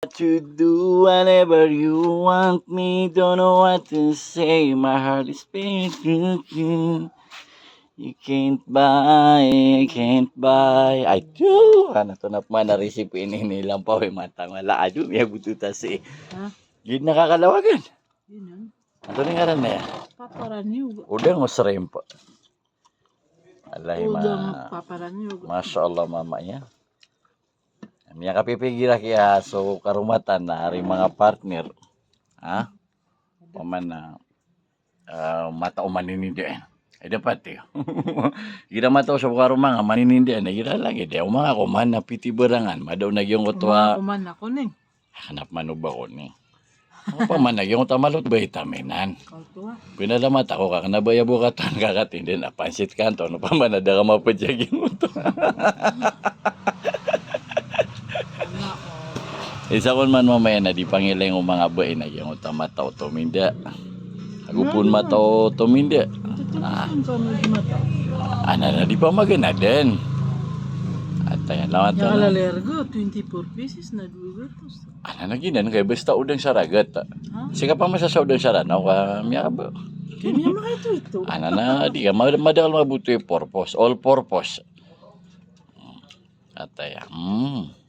To do whatever you want me, don't know what to say, my heart is beating. You can't buy, I do. Ano to na pa na-receive ini nilang pa matang wala adu ya bututa si. Ha? Gid nakakalawagan. Yun. Ano ni ngaran na ya? Paparanyug. Udang o shrimp. Alay Udang paparanyug. Masya Allah mamanya. Miya kapipigila kaya so karumatan na ring mga partner. Ha? Paman na mata umaninindi eh. Ay dapat eh. Gira mata sa karuma nga maninindi eh. Gira lagi de mga kuman na pitiberangan madaw nagyong utwa. Kuman ako ni. Hanap manuba ko ni. Ako pa man nagyong tamalot vitaminan. Kautuwa. Pinalamat ako kakanabaya bukatan kakatindi na pansit kanto no pa man na ka mapadyagin mo to. Isa kon man mamaya na di pangilay ng mga bae na yung utamataw tuminda. Agupun mataw tuminda. Ana na di pa magana din. At ayan lawan Yung to. alalergo, 24 pieces na dugatos. Ana na ginan kay basta udang saragat. Ha? Sika pa masasa udang saranaw ka miya ba. Kaya mga ito. Ana na di ka madagal mabuto yung purpose, all purpose. At ayan.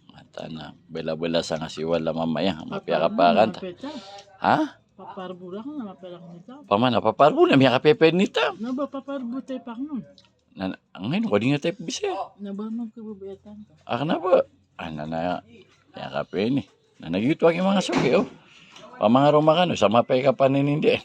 Mata na bela-bela sa ngasiwal la mamaya mapiyakapakan. Ha? Paparbo lang na mapalang nito. Pamana paparbo na miya kapepe nita. Na ba paparbo tayo pa nun? Ngayon ko di nga tayo bisaya. Na ba magkababayatan ka? Na ba? Ana na miya kape ni. Na nagyutwag yung mga suki oh. Pamangaro makano sa mapay ka paninindi.